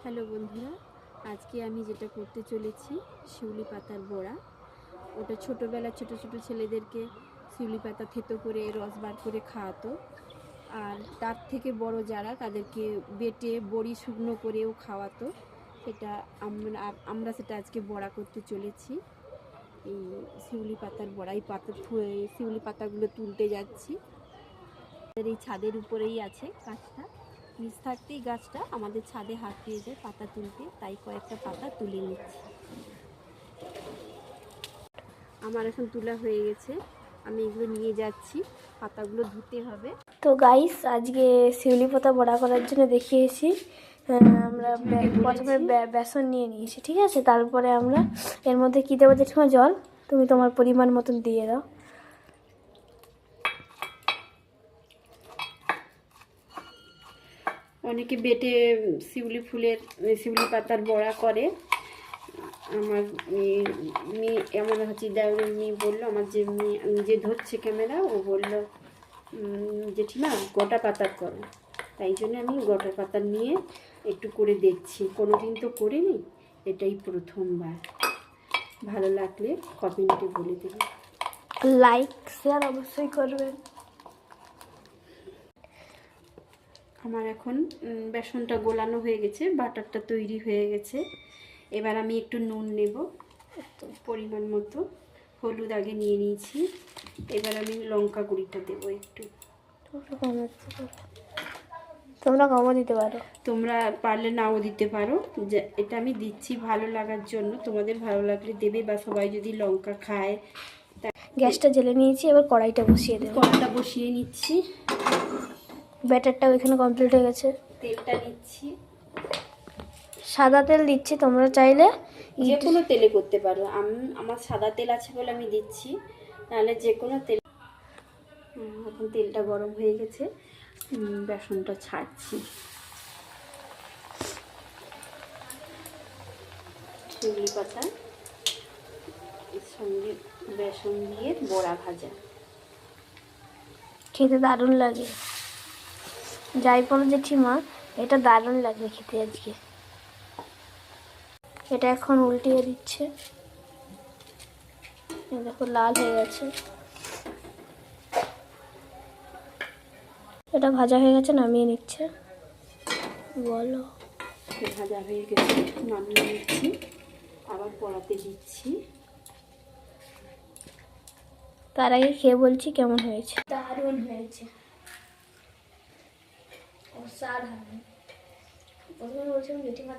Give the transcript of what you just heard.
Hello বন্ধুরা, আজকে আমি যেটা করতে চলেছি শিউলি পাতার বড়া। ওটা ছোটোবেলা ছোট ছোট ছেলেদেরকে শিউলি পাতা থেতো করে রস বার করে খাওয়াতো, আর তার থেকে বড় যারা তাদেরকে বেটে বড়ি শুকনো করেও খাওয়াতো। সেটা আমরা সেটা আজকে বড়া করতে চলেছি। এই শিউলি পাতার বড়া, এই শিউলি পাতাগুলো তুলতে যাচ্ছি। এই ছাদের উপরেই আছে গাছটা, নিচ থাকতেই গাছটা আমাদের ছাদে হাত দিয়ে যায় পাতা তুলতে, তাই কয়েকটা পাতা তুলে নিচ্ছি। আমার এখন তোলা হয়ে গেছে, আমি এগুলো নিয়ে যাচ্ছি, পাতাগুলো ধুতে হবে। তো গাইস, আজকে শিউলি পাতা বড়া করার জন্য দেখিয়েছি। আমরা প্রথমে বেসন নিয়ে নিয়েছি, ঠিক আছে। তারপরে আমরা এর মধ্যে কী দেবো দেখো, জল তুমি তোমার পরিমাণ মতন দিয়ে দাও। অনেকে বেটে শিউলি পাতার বড়া করে। আমার এমন হচ্ছে দেওয়ার মেয়ে বললো, আমার যে মেয়ে যে ধরছে ক্যামেরা, ও বললো জেঠিমা গোটা পাতার করো। তাই জন্য আমি গোটা পাতার নিয়ে একটু করে দেখছি, কোনোদিন তো করিনি, এটাই প্রথমবার। ভালো লাগলে কমেন্টে বলে দেবেন, লাইক শেয়ার অবশ্যই করবেন। আমার এখন বেসনটা গোলানো হয়ে গেছে, বাটারটা তৈরি হয়ে গেছে। এবার আমি একটু নুন নেব পরিমাণ মতো, হলুদ আগে নিয়ে নিয়েছি। এবার আমি লঙ্কা গুঁড়িটা দেবো একটু। তোমরা কমও দিতে পারো, তোমরা পারলে নাও দিতে পারো। যে এটা আমি দিচ্ছি ভালো লাগার জন্য, তোমাদের ভালো লাগলে দেবে, বা সবাই যদি লঙ্কা খায়। গ্যাসটা জ্বেলে নিয়েছি, এবার কড়াইটা বসিয়ে দেবো। কড়াইটা বসিয়ে নিচ্ছি। ব্যাটারটাও এখানে কমপ্লিট হয়ে গেছে। তেলটা নিচ্ছি, সাদা তেল দিচ্ছি, তোমরা চাইলে যে কোনো তেলে করতে পারো। আমার সাদা তেল আছে বলে আমি দিচ্ছি, নাহলে যে কোনো তেল। এখন তেলটা গরম হয়ে গেছে, বেসনটা ছাড়ছি। শিউলি পাতা এর সঙ্গে বেসন দিয়ে বড়া ভাজা, খেতে দারুণ লাগে। যাই বলো জেঠিমা, এটা দারুণ লাগে খেতে আজকে। এটা এখন উল্টিয়ে দিচ্ছে, দেখো লাল হয়ে গেছে। এটা ভাজা হয়ে গেছে, নামিয়ে নিচ্ছে। বলো, ভাজা হয়ে গেছে, নামিয়ে নিচ্ছি, আবার কড়াতে দিচ্ছি। তার আগে খেয়ে বলছি কেমন হয়েছে। দারুণ হয়েছে, অসাধারণ। প্রথমে বলছিলাম জেঠিমা